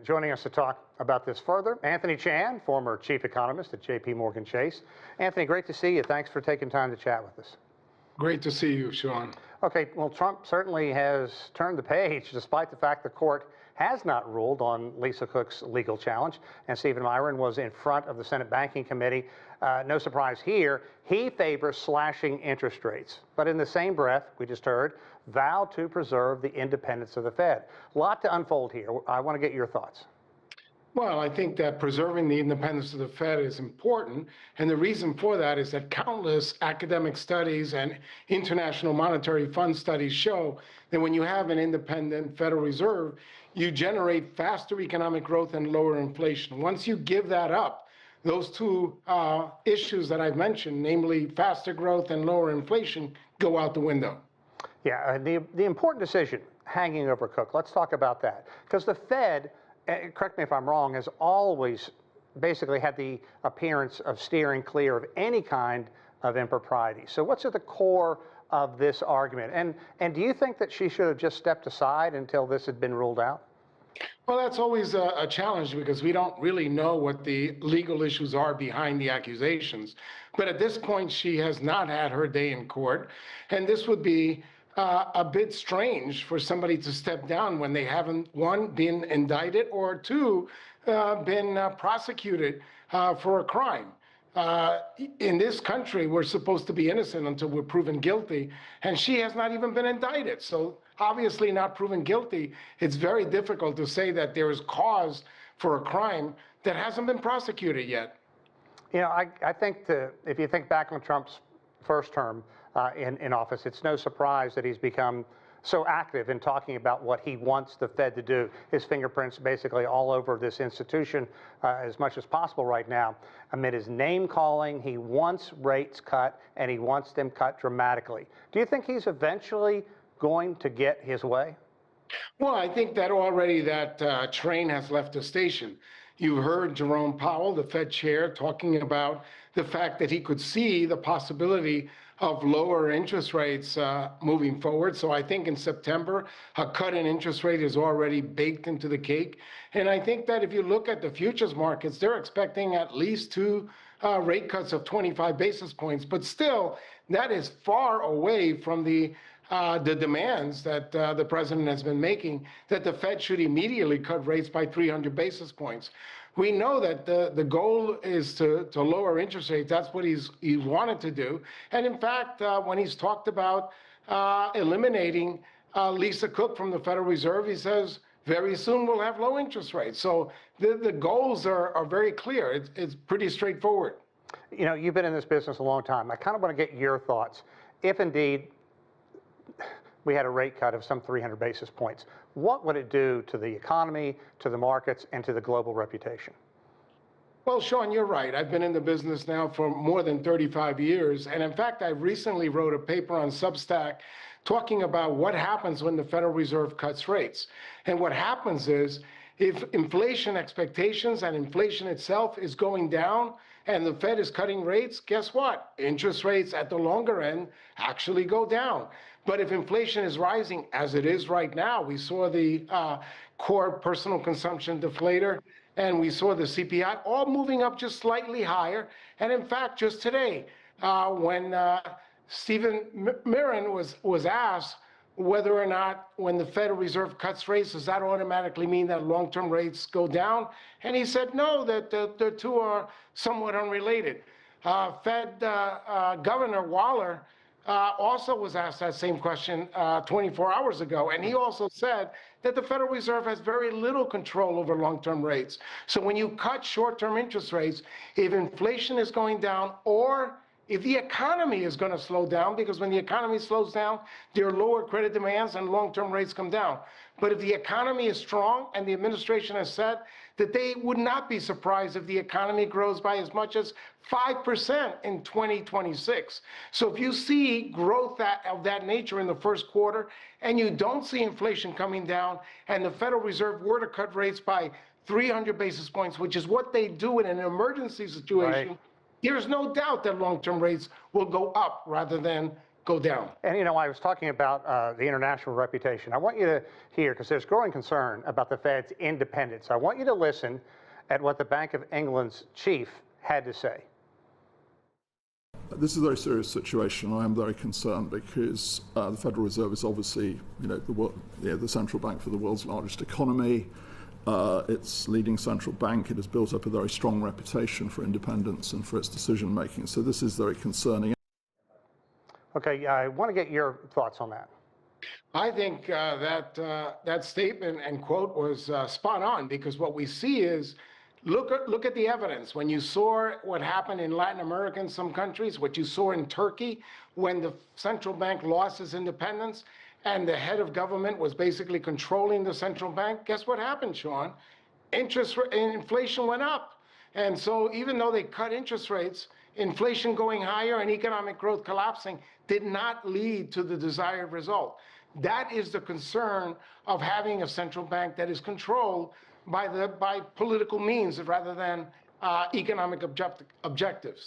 Joining us to talk about this further, Anthony Chan, former Chief Economist at JPMorgan Chase. Anthony, great to see you. Thanks for taking time to chat with us. Great to see you, Sean. Okay, well, Trump certainly has turned the page, despite the fact the court has not ruled on Lisa Cook's legal challenge, and Stephen Miran was in front of the Senate Banking Committee. No surprise here, he favors slashing interest rates, but in the same breath, we just heard, vowed to preserve the independence of the Fed. A lot to unfold here. I want to get your thoughts. Well, I think that preserving the independence of the Fed is important, and the reason for that is that countless academic studies and International Monetary Fund studies show that when you have an independent Federal Reserve, you generate faster economic growth and lower inflation. Once you give that up, those two issues that I've mentioned, namely faster growth and lower inflation, go out the window. Yeah, the important decision hanging over Cook, let's talk about that. Because the Fed, correct me if I'm wrong, has always basically had the appearance of steering clear of any kind of impropriety. So what's at the core of this argument? And do you think that she should have just stepped aside until this had been ruled out? Well, that's always a challenge because we don't really know what the legal issues are behind the accusations. But at this point, she has not had her day in court. And this would be a bit strange for somebody to step down when they haven't, one, been indicted, or two, been prosecuted for a crime. In this country, we're supposed to be innocent until we're proven guilty, and she has not even been indicted. So obviously not proven guilty, it's very difficult to say that there is cause for a crime that hasn't been prosecuted yet. You know, I think if you think back on Trump's first term in office, it's no surprise that he's become so active in talking about what he wants the Fed to do. His fingerprints basically all over this institution as much as possible right now. Amid his name calling, he wants rates cut, and he wants them cut dramatically. Do you think he's eventually going to get his way? Well, I think that already that train has left the station. You heard Jerome Powell, the Fed chair, talking about the fact that he could see the possibility of lower interest rates moving forward. So I think in September, a cut in interest rate is already baked into the cake. And I think that if you look at the futures markets, they're expecting at least two rate cuts of 25 basis points. But still, that is far away from the demands that the president has been making, that the Fed should immediately cut rates by 300 basis points. We know that the goal is to lower interest rates. That's what he's wanted to do. And in fact, when he's talked about eliminating Lisa Cook from the Federal Reserve, he says very soon we'll have low interest rates. So the goals are very clear. It's pretty straightforward. You know, you've been in this business a long time. I kind of want to get your thoughts. If indeed we had a rate cut of some 300 basis points, what would it do to the economy, to the markets, and to the global reputation? Well, Sean, you're right. I've been in the business now for more than 35 years. And in fact, I recently wrote a paper on Substack talking about what happens when the Federal Reserve cuts rates. And what happens is, if inflation expectations and inflation itself is going down and the Fed is cutting rates, guess what? Interest rates at the longer end actually go down. But if inflation is rising, as it is right now, we saw the core personal consumption deflator, and we saw the CPI all moving up just slightly higher. And in fact, just today, when Stephen Miran was asked whether or not when the Federal Reserve cuts rates, does that automatically mean that long-term rates go down? And he said no, that the two are somewhat unrelated. Fed Governor Waller also was asked that same question 24 hours ago, and he also said that the Federal Reserve has very little control over long-term rates. So when you cut short-term interest rates, if inflation is going down or if the economy is going to slow down, because when the economy slows down, there are lower credit demands and long-term rates come down. But if the economy is strong, and the administration has said that they would not be surprised if the economy grows by as much as 5% in 2026. So if you see growth of that nature in the first quarter, and you don't see inflation coming down, and the Federal Reserve were to cut rates by 300 basis points, which is what they do in an emergency situation, right, there's no doubt that long-term rates will go up rather than go down. And, you know, I was talking about the international reputation. I want you to hear, because there's growing concern about the Fed's independence. I want you to listen at what the Bank of England's chief had to say. This is a very serious situation. I am very concerned because the Federal Reserve is obviously, the central bank for the world's largest economy. It's leading central bank. It has built up a very strong reputation for independence and for its decision making. So this is very concerning. Okay, I want to get your thoughts on that. I think that statement and quote was spot on, because what we see is, look at the evidence. When you saw what happened in Latin America and some countries, what you saw in Turkey when the central bank lost its independence and the head of government was basically controlling the central bank, guess what happened, Sean? Inflation went up. And so even though they cut interest rates, inflation going higher and economic growth collapsing did not lead to the desired result. That is the concern of having a central bank that is controlled by political means rather than economic objectives.